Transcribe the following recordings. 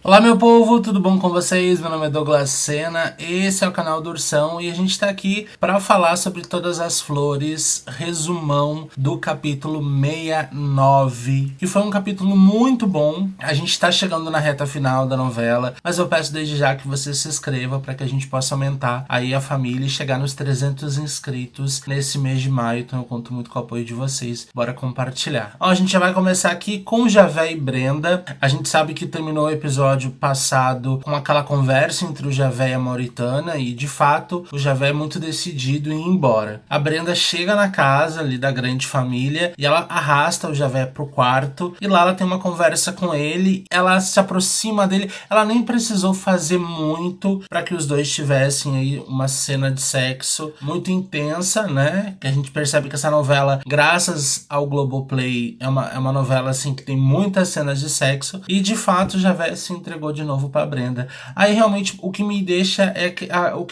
Olá meu povo, tudo bom com vocês? Meu nome é Douglas Sena, esse é o canal do Ursão e a gente tá aqui para falar sobre Todas as Flores, resumão do capítulo 69, que foi um capítulo muito bom. A gente tá chegando na reta final da novela, mas eu peço desde já que você se inscreva para que a gente possa aumentar aí a família e chegar nos 300 inscritos nesse mês de maio, então eu conto muito com o apoio de vocês. Bora compartilhar. Ó, a gente já vai começar aqui com Javé e Brenda. A gente sabe que terminou o episódio passado com aquela conversa entre o Javé e a Mauritânia e, de fato, o Javé é muito decidido em ir embora. A Brenda chega na casa ali da grande família e ela arrasta o Javé pro quarto e lá ela tem uma conversa com ele, ela se aproxima dele, ela nem precisou fazer muito para que os dois tivessem aí uma cena de sexo muito intensa, né? Que a gente percebe que essa novela, graças ao Globoplay, é uma novela assim que tem muitas cenas de sexo e, de fato, o Javé se entregou de novo pra Brenda. Aí realmente o que me deixa é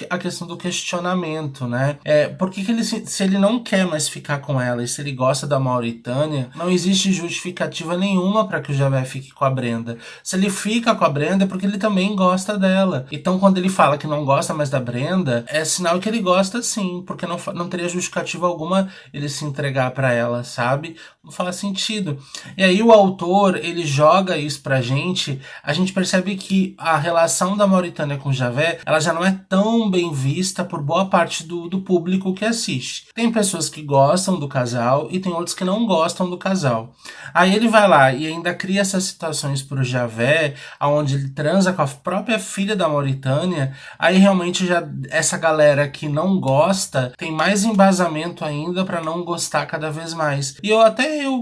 a questão do questionamento, né? Por que ele, se ele não quer mais ficar com ela e se ele gosta da Mauritânia, não existe justificativa nenhuma para que o Javé fique com a Brenda. Se ele fica com a Brenda é porque ele também gosta dela. Então quando ele fala que não gosta mais da Brenda, é sinal que ele gosta sim, porque não teria justificativa alguma ele se entregar para ela, sabe? Não faz sentido. E aí o autor, ele joga isso pra gente, a gente percebe que a relação da Mauritânia com o Javé, ela já não é tão bem vista por boa parte do público que assiste. Tem pessoas que gostam do casal e tem outros que não gostam do casal. Aí ele vai lá e ainda cria essas situações pro Javé, onde ele transa com a própria filha da Mauritânia, aí realmente já essa galera que não gosta tem mais embasamento ainda pra não gostar cada vez mais. E eu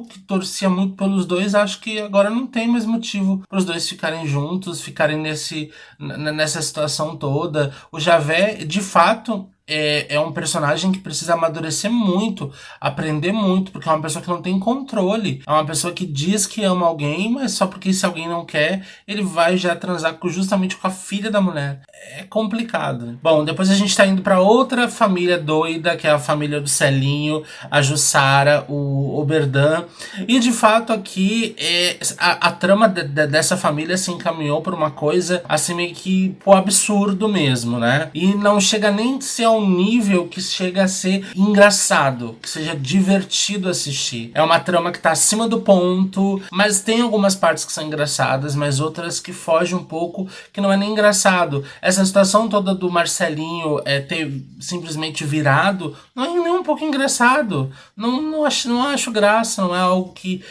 que torcia muito pelos dois, acho que agora não tem mais motivo pros dois ficarem juntos, ficarem nessa situação toda. O Javé, de fato, é um personagem que precisa amadurecer muito, aprender muito, porque é uma pessoa que não tem controle. É uma pessoa que diz que ama alguém, mas só porque se alguém não quer, ele vai já transar justamente com a filha da mulher. É complicado. Bom, depois a gente tá indo pra outra família doida, que é a família do Celinho, a Jussara, o Oberdan. E de fato aqui a trama dessa família se encaminhou por uma coisa assim meio que pro absurdo mesmo, né? E não chega nem a ser ao nível que chega a ser engraçado, que seja divertido assistir. É uma trama que tá acima do ponto, mas tem algumas partes que são engraçadas, mas outras que fogem um pouco, que não é nem engraçado. Essa situação toda do Marcelinho ter simplesmente virado, não é nem um pouco engraçado. Não acho graça, não é algo que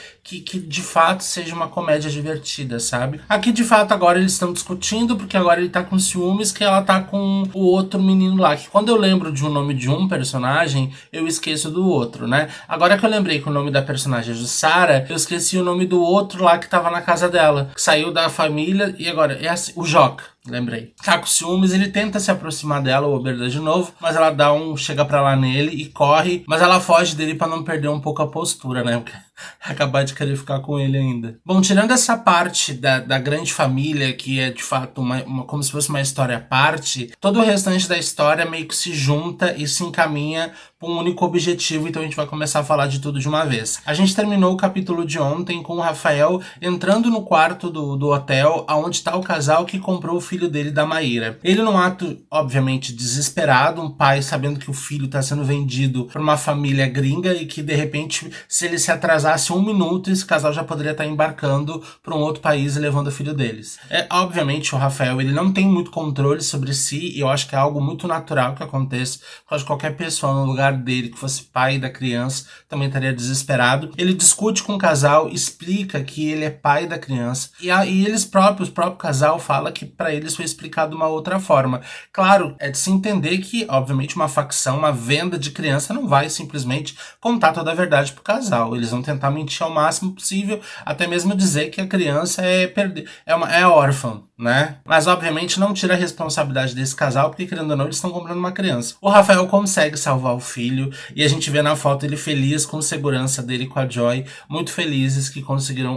de fato seja uma comédia divertida, sabe? Aqui de fato agora eles estão discutindo, porque agora ele tá com ciúmes que ela tá com o outro menino lá, que quando eu lembro de um nome de um personagem, eu esqueço do outro, né? Agora que eu lembrei que o nome da personagem é Jussara, eu esqueci o nome do outro lá que tava na casa dela, que saiu da família e agora é assim, o Joca. Lembrei. Tá com ciúmes, ele tenta se aproximar dela, o Oberdan de novo, mas ela chega pra lá nele e corre, mas ela foge dele pra não perder um pouco a postura, né? Porque acabar de querer ficar com ele ainda. Bom, tirando essa parte da grande família, que é de fato como se fosse uma história à parte, todo o restante da história meio que se junta e se encaminha para um único objetivo, então a gente vai começar a falar de tudo de uma vez. A gente terminou o capítulo de ontem com o Rafael entrando no quarto do hotel, onde tá o casal que comprou o filho dele da Maíra. Ele num ato, obviamente, desesperado, um pai sabendo que o filho tá sendo vendido para uma família gringa e que, de repente, se ele se atrasasse um minuto, esse casal já poderia estar embarcando para um outro país e levando o filho deles. Obviamente, o Rafael, ele não tem muito controle sobre si e eu acho que é algo muito natural que aconteça. Eu acho que qualquer pessoa no lugar dele, que fosse pai da criança, também estaria desesperado. Ele discute com o casal, explica que ele é pai da criança e eles próprios, o próprio casal fala que para eles foi explicado de uma outra forma. Claro, é de se entender que, obviamente, uma facção, uma venda de criança não vai simplesmente contar toda a verdade pro casal. Eles vão tentar mentir ao máximo possível, até mesmo dizer que a criança é órfã, né? Mas, obviamente, não tira a responsabilidade desse casal, porque, querendo ou não, eles estão comprando uma criança. O Rafael consegue salvar o filho. E a gente vê na foto ele feliz com segurança dele com a Joy, muito felizes que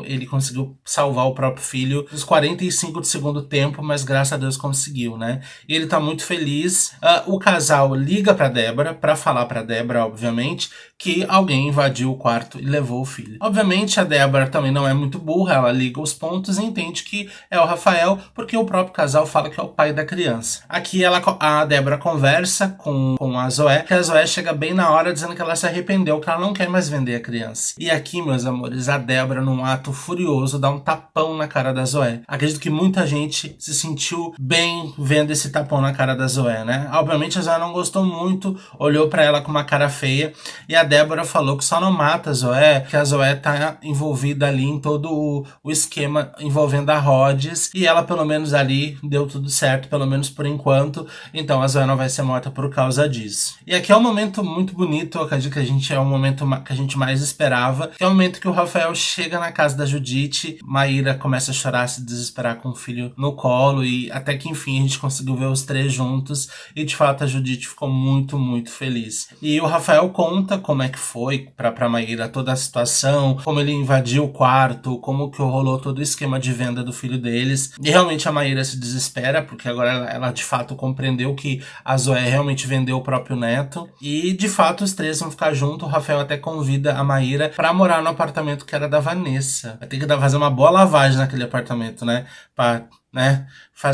ele conseguiu salvar o próprio filho nos 45 do segundo tempo, mas graças a Deus conseguiu, né? E ele tá muito feliz. O casal liga pra Débora, pra falar pra Débora, obviamente, que alguém invadiu o quarto e levou o filho. Obviamente a Débora também não é muito burra, ela liga os pontos e entende que é o Rafael, porque o próprio casal fala que é o pai da criança. Aqui a Débora conversa com a Zoé, que a Zoé chega bem na hora dizendo que ela se arrependeu, que ela não quer mais vender a criança. E aqui, meus amores, a Débora, num ato furioso, dá um tapão na cara da Zoé. Acredito que muita gente se sentiu bem vendo esse tapão na cara da Zoé, né? Obviamente a Zoé não gostou muito, olhou pra ela com uma cara feia, e a Débora falou que só não mata a Zoé, que a Zoé tá envolvida ali em todo o esquema envolvendo a Rhodes, e ela pelo menos ali deu tudo certo, pelo menos por enquanto, então a Zoé não vai ser morta por causa disso. E aqui é um momento muito bonito, eu acredito que é um momento que a gente mais esperava, que é o momento que o Rafael chega na casa da Judite, Maíra começa a chorar, se desesperar com o filho no colo, e até que enfim a gente conseguiu ver os três juntos, e de fato a Judite ficou muito, muito feliz. E o Rafael conta como é que foi pra Maíra toda a situação, como ele invadiu o quarto, como que rolou todo o esquema de venda do filho deles. E realmente a Maíra se desespera, porque agora ela de fato compreendeu que a Zoé realmente vendeu o próprio neto. E de fato os três vão ficar juntos. O Rafael até convida a Maíra pra morar no apartamento que era da Vanessa. Vai ter que fazer uma boa lavagem naquele apartamento, né?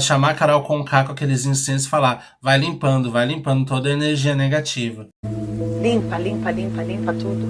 Chamar a Carol Conká com aqueles incensos e falar: vai limpando toda a energia negativa. Limpa, limpa, limpa, limpa tudo.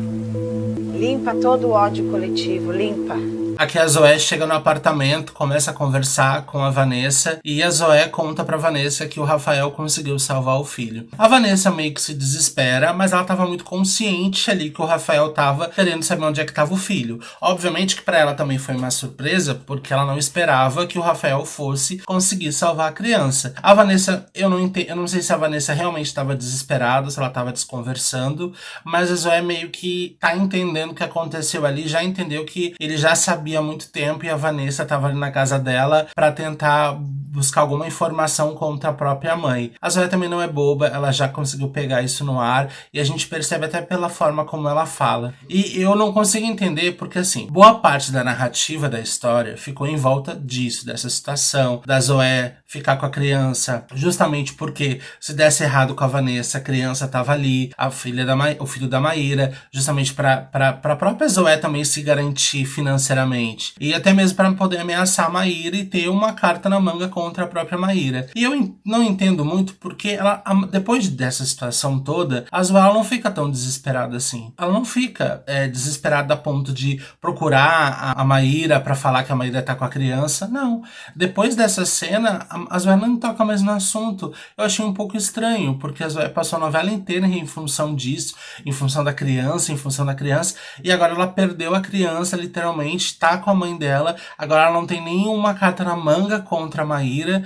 Limpa todo o ódio coletivo, limpa. Aqui a Zoé chega no apartamento, começa a conversar com a Vanessa, e a Zoé conta pra Vanessa que o Rafael conseguiu salvar o filho. A Vanessa meio que se desespera, mas ela tava muito consciente ali que o Rafael tava querendo saber onde é que tava o filho. Obviamente que pra ela também foi uma surpresa, porque ela não esperava que o Rafael fosse conseguir salvar a criança. A Vanessa, eu não sei se a Vanessa realmente estava desesperada, se ela tava desconversando, mas a Zoé meio que tá entendendo o que aconteceu ali, já entendeu que ele já sabia há muito tempo, e a Vanessa estava ali na casa dela para tentar buscar alguma informação contra a própria mãe. A Zoé também não é boba, ela já conseguiu pegar isso no ar, e a gente percebe até pela forma como ela fala. E eu não consigo entender porque, assim, boa parte da narrativa da história ficou em volta disso, dessa situação, da Zoé ficar com a criança, justamente porque se desse errado com a Vanessa, a criança tava ali, o filho da Maíra, justamente para a própria Zoé também se garantir financeiramente. E até mesmo para poder ameaçar a Maíra e ter uma carta na manga contra a própria Maíra. E eu não entendo muito porque ela, depois dessa situação toda, a Zoé não fica tão desesperada assim. Ela não fica desesperada a ponto de procurar a Maíra para falar que a Maíra tá com a criança. Não. Depois dessa cena, a Zoé não toca mais no assunto. Eu achei um pouco estranho, porque a Zoé passou a novela inteira em função disso, em função da criança, e agora ela perdeu a criança, literalmente, tá com a mãe dela, agora ela não tem nenhuma carta na manga contra a Maíra,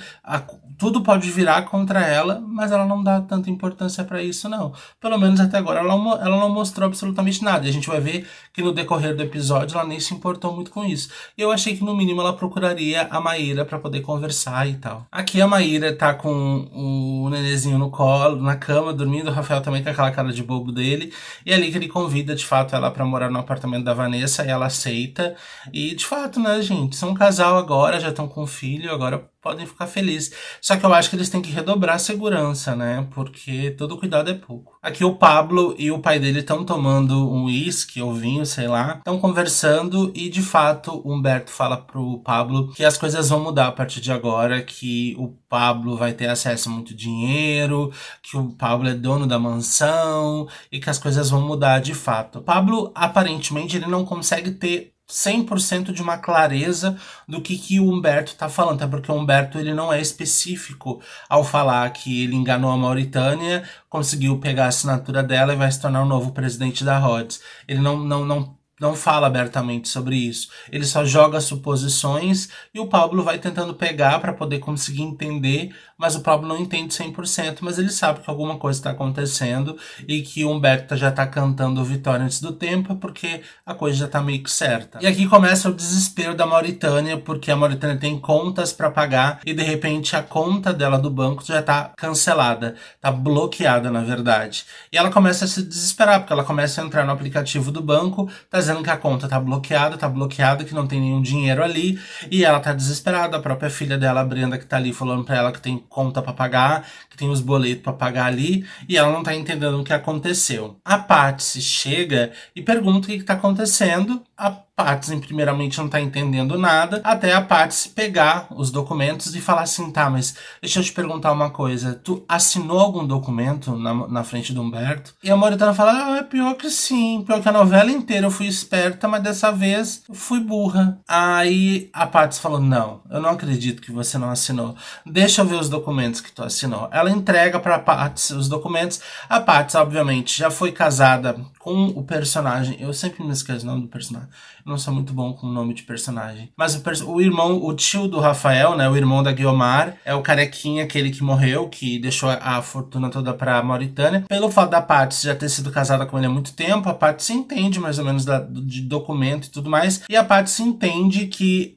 tudo pode virar contra ela, mas ela não dá tanta importância pra isso, não. Pelo menos até agora ela não mostrou absolutamente nada, e a gente vai ver que no decorrer do episódio ela nem se importou muito com isso. E eu achei que no mínimo ela procuraria a Maíra pra poder conversar e tal. Aqui a Maíra tá com o nenenzinho no colo, na cama, dormindo, o Rafael também com aquela cara de bobo dele, e é ali que ele convida de fato ela pra morar no apartamento da Vanessa, e ela aceita. E de fato, né, gente, são um casal agora, já estão com filho, agora podem ficar felizes. Só que eu acho que eles têm que redobrar a segurança, né, porque todo cuidado é pouco. Aqui o Pablo e o pai dele estão tomando um uísque ou vinho, sei lá, estão conversando, e de fato o Humberto fala pro Pablo que as coisas vão mudar a partir de agora, que o Pablo vai ter acesso a muito dinheiro, que o Pablo é dono da mansão e que as coisas vão mudar de fato. O Pablo, aparentemente, ele não consegue ter 100% de uma clareza do que o Humberto tá falando, até porque o Humberto ele não é específico ao falar que ele enganou a Mauritânia, conseguiu pegar a assinatura dela e vai se tornar o novo presidente da Rhodes. Ele não não fala abertamente sobre isso. Ele só joga suposições e o Pablo vai tentando pegar para poder conseguir entender, mas o Pablo não entende 100%, mas ele sabe que alguma coisa está acontecendo e que o Humberto já tá cantando vitória antes do tempo, porque a coisa já tá meio que certa. E aqui começa o desespero da Mauritânia, porque a Mauritânia tem contas para pagar e de repente a conta dela do banco já tá cancelada, tá bloqueada na verdade. E ela começa a se desesperar, porque ela começa a entrar no aplicativo do banco, tá dizendo que a conta tá bloqueada, que não tem nenhum dinheiro ali, e ela tá desesperada. A própria filha dela, a Brenda, que tá ali falando pra ela que tem conta pra pagar, que tem os boletos pra pagar ali, e ela não tá entendendo o que aconteceu. A Patsy chega e pergunta o que tá acontecendo. A Patsy, primeiramente, não tá entendendo nada, até a Patsy pegar os documentos e falar assim, tá, mas deixa eu te perguntar uma coisa, tu assinou algum documento na frente do Humberto? E a Mauritânia fala, pior que sim, pior que a novela inteira eu fui esperta, mas dessa vez eu fui burra. Aí a Patsy falou, não, eu não acredito que você não assinou, deixa eu ver os documentos que tu assinou. Ela entrega pra Patsy os documentos. A Patsy, obviamente, já foi casada com o personagem, eu sempre me esqueço o nome do personagem, eu não sou muito bom com o nome de personagem, mas o irmão, o tio do Rafael, né, o irmão da Guiomar, é o carequinha, aquele que morreu, que deixou a fortuna toda pra Mauritânia. Pelo fato da Patsy já ter sido casada com ele há muito tempo, a Patsy entende mais ou menos de documento e tudo mais, e a Patsy entende que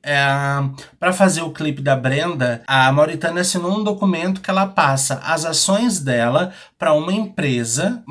para fazer o clipe da Brenda, a Mauritânia assinou um documento que ela passa as ações dela para uma empresa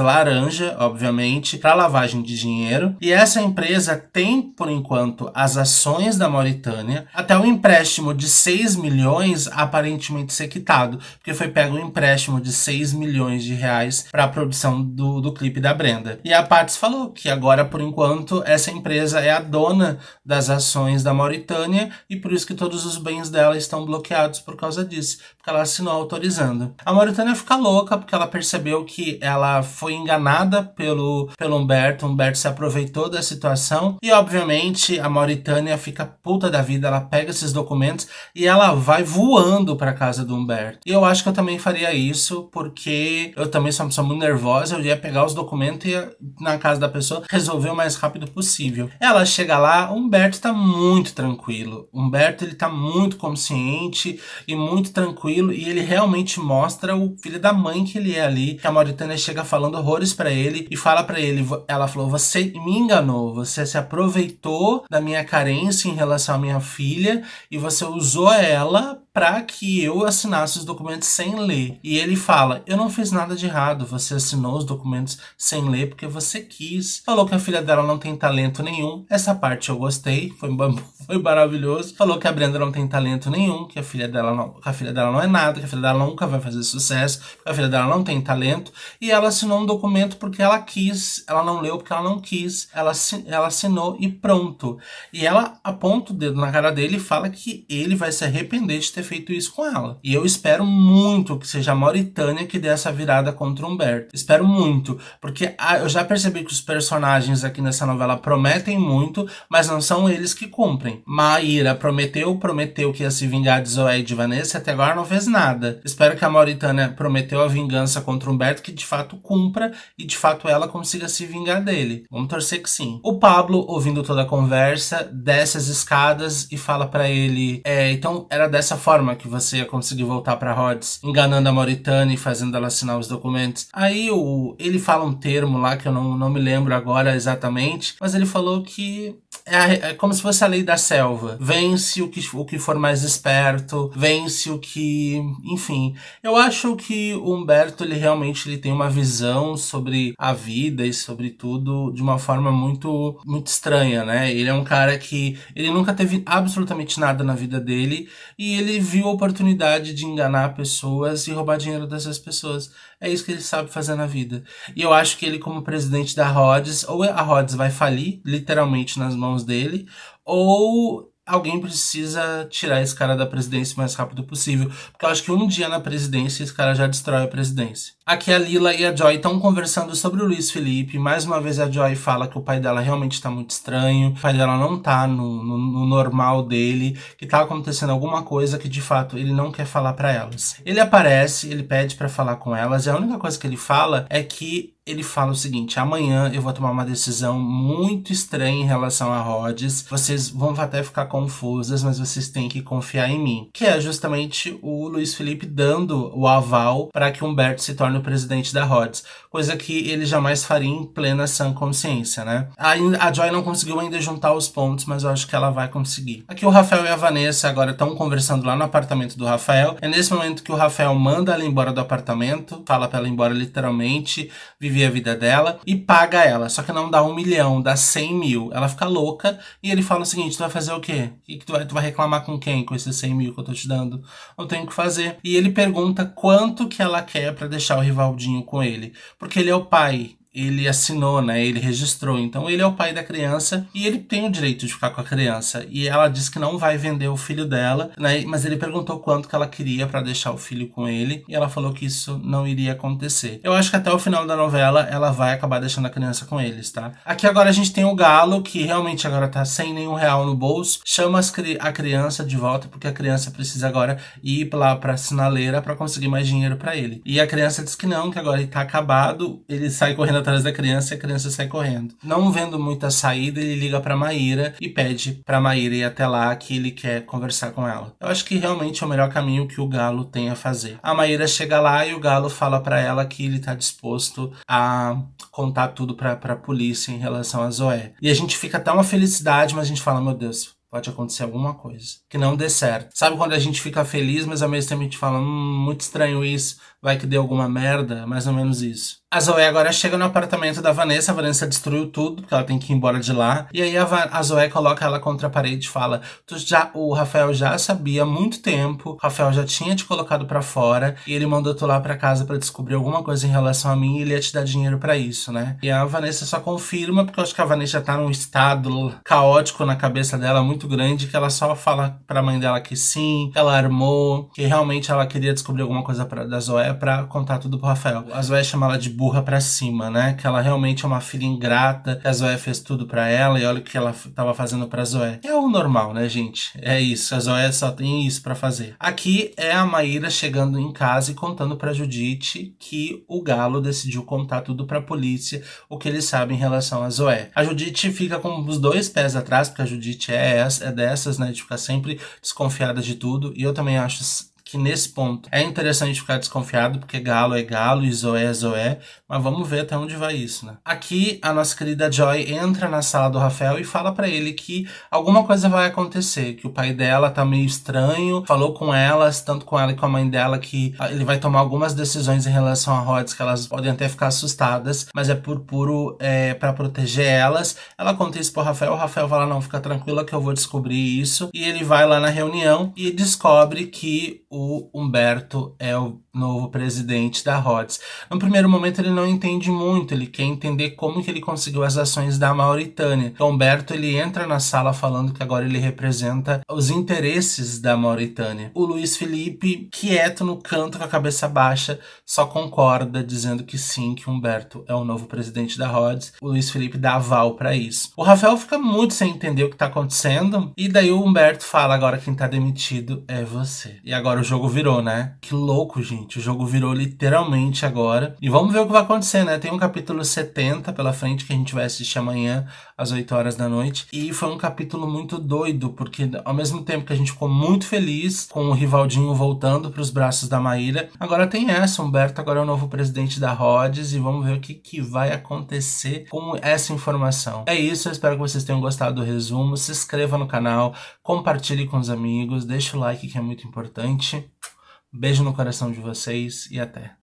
laranja, obviamente, para lavagem de dinheiro. E essa empresa tem, por enquanto, as ações da Mauritânia até o empréstimo de 6 milhões aparentemente ser quitado, porque foi pego um empréstimo de 6 milhões de reais para a produção do clipe da Brenda. E a Patsy falou que agora, por enquanto, essa empresa é a dona das ações da Mauritânia e por isso que todos os bens dela estão bloqueados por causa disso, porque ela assinou autorizando. A Mauritânia fica louca porque ela percebeu que ela foi enganada pelo Humberto. Humberto se aproveitou da situação e, obviamente, a Mauritânia fica puta da vida. Ela pega esses documentos e ela vai voando pra casa do Humberto. E eu acho que eu também faria isso, porque eu também sou uma pessoa muito nervosa. Eu ia pegar os documentos e ia na casa da pessoa resolver o mais rápido possível. Ela chega lá, o Humberto tá muito tranquilo. O Humberto, ele tá muito consciente e muito tranquilo, e ele realmente mostra o filho da mãe que ele é ali, que a Mauritânia chega falando horrores pra ele e fala pra ele, ela falou, você me enganou, você se aproveitou da minha carência em relação à minha filha e você usou ela para que eu assinasse os documentos sem ler. E ele fala, eu não fiz nada de errado, você assinou os documentos sem ler porque você quis. Falou que a filha dela não tem talento nenhum, essa parte eu gostei, foi maravilhoso. Falou que a Brenda não tem talento nenhum, que a filha dela não é nada, que a filha dela nunca vai fazer sucesso, que a filha dela não tem talento, e ela assinou um documento porque ela quis, ela não leu porque ela não quis, ela assinou e pronto. E ela aponta o dedo na cara dele e fala que ele vai se arrepender de ter feito isso com ela. E eu espero muito que seja a Mauritânia que dê essa virada contra o Humberto. Espero muito, porque eu já percebi que os personagens aqui nessa novela prometem muito, mas não são eles que cumprem. Maíra prometeu que ia se vingar de Zoé e de Vanessa, e até agora não fez nada. Espero que a Mauritânia prometeu a vingança contra o Humberto, que de fato cumpra e de fato ela consiga se vingar dele. Vamos torcer que sim. O Pablo, ouvindo toda a conversa, desce as escadas e fala pra ele, então era dessa forma que você ia conseguir voltar pra Rhodes, enganando a Mauritânia e fazendo ela assinar os documentos. Aí ele fala um termo lá que eu não me lembro agora exatamente, mas ele falou que é como se fosse a lei da selva. Vence o que for mais esperto, vence o que... Enfim, eu acho que o Humberto, ele realmente tem uma visão sobre a vida e sobre tudo de uma forma muito, muito estranha, né? Ele é um cara que... ele nunca teve absolutamente nada na vida dele e ele viu a oportunidade de enganar pessoas e roubar dinheiro dessas pessoas. É isso que ele sabe fazer na vida. E eu acho que ele, como presidente da Rhodes, ou a Rhodes vai falir, literalmente nas mãos dele, ou alguém precisa tirar esse cara da presidência o mais rápido possível, porque eu acho que um dia na presidência esse cara já destrói a presidência. Aqui a Lila e a Joy estão conversando sobre o Luiz Felipe. Mais uma vez a Joy fala que o pai dela realmente tá muito estranho, o pai dela não tá no normal dele, que tá acontecendo alguma coisa que de fato ele não quer falar pra elas. Ele aparece, ele pede pra falar com elas, e a única coisa que ele fala é que ele fala o seguinte: amanhã eu vou tomar uma decisão muito estranha em relação a Rhodes. Vocês vão até ficar confusas, mas vocês têm que confiar em mim. Que é justamente o Luiz Felipe dando o aval para que Humberto se torne o presidente da Rhodes. Coisa que ele jamais faria em plena sã consciência, né? A Joy não conseguiu ainda juntar os pontos, mas eu acho que ela vai conseguir. Aqui o Rafael e a Vanessa agora estão conversando lá no apartamento do Rafael. É nesse momento que o Rafael manda ela embora do apartamento, fala pra ela ir embora literalmente, viver a vida dela e paga ela. Só que não dá 1 milhão, dá 100 mil. Ela fica louca e ele fala o seguinte: tu vai fazer o quê? E que tu vai reclamar com quem com esses 100 mil que eu tô te dando? Não tenho o que fazer. E ele pergunta quanto que ela quer pra deixar o Rivaldinho com ele. Porque ele é o pai. Ele assinou, né? Ele registrou. Então ele é o pai da criança e ele tem o direito de ficar com a criança. E ela disse que não vai vender o filho dela, né? Mas ele perguntou quanto que ela queria pra deixar o filho com ele e ela falou que isso não iria acontecer. Eu acho que até o final da novela ela vai acabar deixando a criança com eles, tá? Aqui agora a gente tem o Galo, que realmente agora tá sem nenhum real no bolso. Chama a criança de volta porque a criança precisa agora ir lá pra sinaleira pra conseguir mais dinheiro pra ele. E a criança diz que não, que agora ele tá acabado. Ele sai correndo atrás da criança e a criança sai correndo. Não vendo muita saída, ele liga pra Maíra e pede pra Maíra ir até lá, que ele quer conversar com ela. Eu acho que realmente é o melhor caminho que o Galo tem a fazer. A Maíra chega lá e o Galo fala pra ela que ele tá disposto a contar tudo pra polícia em relação a Zoé. E a gente fica até uma felicidade, mas a gente fala: meu Deus, pode acontecer alguma coisa que não dê certo. Sabe quando a gente fica feliz, mas ao mesmo tempo a gente fala: muito estranho isso, vai que dê alguma merda? Mais ou menos isso. A Zoé agora chega no apartamento da Vanessa. A Vanessa destruiu tudo, porque ela tem que ir embora de lá. E aí a Zoé coloca ela contra a parede e fala: o Rafael já sabia há muito tempo, o Rafael já tinha te colocado pra fora, e ele mandou tu lá pra casa pra descobrir alguma coisa em relação a mim, e ele ia te dar dinheiro pra isso, né? E a Vanessa só confirma, porque eu acho que a Vanessa já tá num estado caótico na cabeça dela, muito grande, que ela só fala pra mãe dela que sim, que ela armou, que realmente ela queria descobrir alguma coisa da Zoé pra contar tudo pro Rafael. A Zoé chama ela de burra pra cima, né? Que ela realmente é uma filha ingrata, que a Zoé fez tudo pra ela e olha o que ela tava fazendo pra Zoé. É o normal, né, gente? É isso, a Zoé só tem isso pra fazer. Aqui é a Maíra chegando em casa e contando pra Judite que o Galo decidiu contar tudo pra polícia, o que ele sabe em relação a Zoé. A Judite fica com os 2 pés atrás, porque a Judite é dessas, né, de ficar sempre desconfiada de tudo, e eu também acho que nesse ponto é interessante ficar desconfiado, porque Galo é Galo e Zoé é Zoé, mas vamos ver até onde vai isso, né? Aqui a nossa querida Joy entra na sala do Rafael e fala pra ele que alguma coisa vai acontecer, que o pai dela tá meio estranho, falou com elas, tanto com ela e com a mãe dela, que ele vai tomar algumas decisões em relação a Rhodes, que elas podem até ficar assustadas, mas é por puro pra proteger elas. Ela conta isso pro Rafael, o Rafael fala: não, fica tranquila que eu vou descobrir isso, e ele vai lá na reunião e descobre que o Humberto é o novo presidente da Rhodes. No primeiro momento ele não entende muito, ele quer entender como que ele conseguiu as ações da Mauritânia. Então Humberto ele entra na sala falando que agora ele representa os interesses da Mauritânia. O Luiz Felipe, quieto no canto com a cabeça baixa, só concorda dizendo que sim, que Humberto é o novo presidente da Rhodes. O Luiz Felipe dá aval pra isso. O Rafael fica muito sem entender o que tá acontecendo e daí o Humberto fala: agora quem tá demitido é você. E agora o jogo virou, né? Que louco, gente. O jogo virou literalmente agora. E vamos ver o que vai acontecer, né? Tem um capítulo 70 pela frente que a gente vai assistir amanhã às 8 horas da noite. E foi um capítulo muito doido, porque ao mesmo tempo que a gente ficou muito feliz com o Rivaldinho voltando para os braços da Maíra, agora tem essa. Humberto agora é o novo presidente da Rhodes e vamos ver o que vai acontecer com essa informação. É isso, eu espero que vocês tenham gostado do resumo. Se inscreva no canal, compartilhe com os amigos, deixa o like que é muito importante. Beijo no coração de vocês e até!